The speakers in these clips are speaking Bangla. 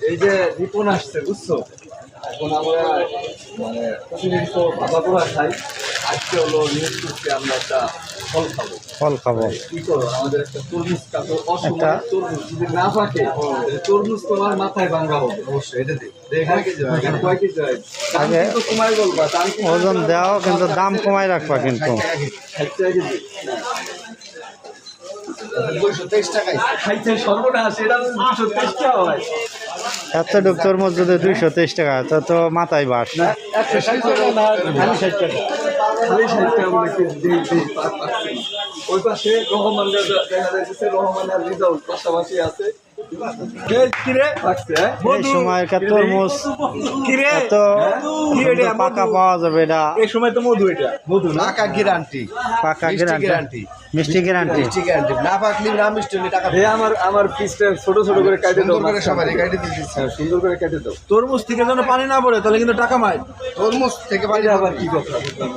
এই যে রিপন আসছে বুঝছো, এখন আমরা মানে প্রতিদিন তো ভাজা পোড়া খাই, আজকে হলো নিউজ করছি আমরা একটা ফল খাবো। ফল খাবো। কি করো, আমাদের একটা তরমুজ কাটো, অসময় তরমুজ যদি না পাকে তরমুজ তোমার মাথায় ভাঙা হবে অবশ্যই। এটা এখানে কয় কেজি হয় আগে তো তোমায় বলবা, ওজন দেওয়া কিন্তু দাম কমাই রাখবা কিন্তু। 223 টাকায় খাইছে সর্বনাশ, এটা 223 টাকা হয়। এতটুক তরমুজ যদি 223 টাকা তো মাথায় বাস। 160 টাকা না, খালি 60 টাকা, খালি 60 টাকা বলে কেজি। ওই পাশে রহমান দেখা যাচ্ছে, রহমান আর রিজাউল পাশাপাশি আছে। এই সময়কার তরমুজ এত পাকা পাওয়া যাবে না। এই সময় তো মধু, এটা মধু না, পাকা গ্যারান্টি, পাকা গ্যারান্টি, মিষ্টি গ্যারান্টি। মিষ্টি গ্যারান্টি, না পাকলে না মিষ্টি হলে টাকা। আমার পিসটা ছোট ছোট করে কেটে দাও, সুন্দর করে সবাই কেটে দিচ্ছি। সুন্দর করে কেটে দাও। তরমুজ থেকে যেন পানি না পড়ে, তাহলে কিন্তু টাকা মাই। তরমুজ থেকে পানি আবার কি কথা,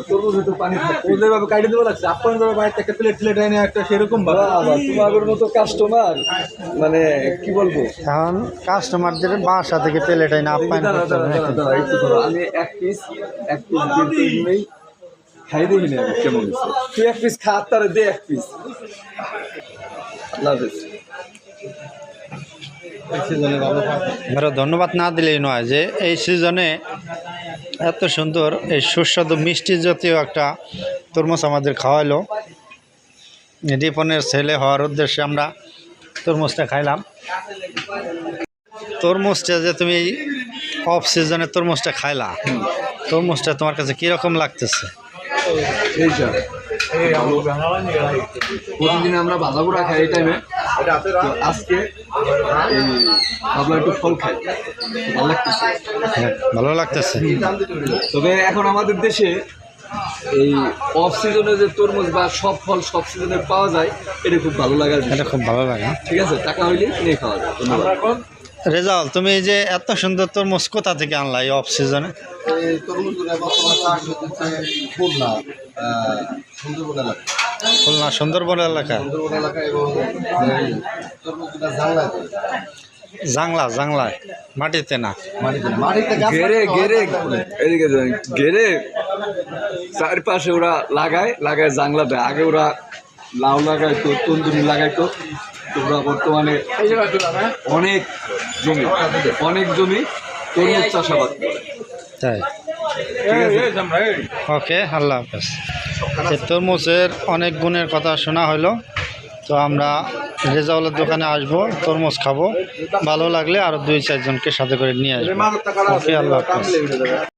তরমুজে তো পানি থাকে, ওদের ভাবে কেটে দেবো লাগছে। আপনার ভাবে বাইরে একটা প্লেট প্লেট এনে একটা সেরকম ভাবে। তোমাদের মতো কাস্টমার, মানে কি বলবো, এখন কাস্টমারদের বাসা থেকে প্লেটাই না আপ্যায়ন করতে হবে। একটু ধরো, আমি এক পিস নেই, খাই দেখি না কেমন হচ্ছে। তুই এক পিস খা, তারে দে এক পিস। আল্লাহ হাফেজ। ধরো ধন্যবাদ না দিলেই নয় যে এই সিজনে এত সুন্দর এই সুস্বাদু মিষ্টি জাতীয় একটা তরমুজ আমাদের খাওয়াইলো। রিপনের ছেলে হওয়ার উদ্দেশ্যে আমরা তরমুজটা খাইলাম। তরমুজটা যে তুমি অফ সিজনে তরমুজটা খাইলা, তরমুজটা তোমার কাছে কীরকম লাগতেছে? প্রতিদিন আমরা ভাজা পোড়া খাই এই টাইমে, আজকে ভাবলাম একটু ফল খাই, ভালো লাগতেছে। ভালো লাগতেছে। তবে এখন আমাদের দেশে এই অফ সিজনে যে তরমুজ বা সব ফল সব সিজনে পাওয়া যায়, এটা খুব ভালো লাগে। এটা খুব ভালো লাগে। ঠিক আছে, টাকা হইলে কিনে খাওয়া যায়। রেজাউল, তুমি এই যে এত সুন্দর তরমুজ কোথা থেকে আনলা এই অফ সিজনে? এই তরমুজগুলো বর্তমানে চাষ হচ্ছে খুলনা, সুন্দরবন এলাকা। খুলনা সুন্দরবন এলাকা। সুন্দরবন এলাকা এবং তরমুজগুলো জাংলায়, জাংলায় মাটিতে না, মাটিতে গাছ ঘেরে চারপাশে ওরা লাগায় জাংলা দেয়। আগে ওরা লাউ লাগাইতো, তন্দুরি লাগাইতো। তোমরা বর্তমানে অনেক জমি তরমুজ চাষাবাদ করে। তাই, ওকে, আল্লাহ হাফেজ। এই তরমুজের অনেক গুণের কথা শোনা হলো, তো আমরা রেজাউলের দোকানে আসবো, তরমুজ খাবো, ভালো লাগলে আরও 2-4 জনকে সাথে করে নিয়ে আসবো। ওকে, আল্লাহ হাফেজ।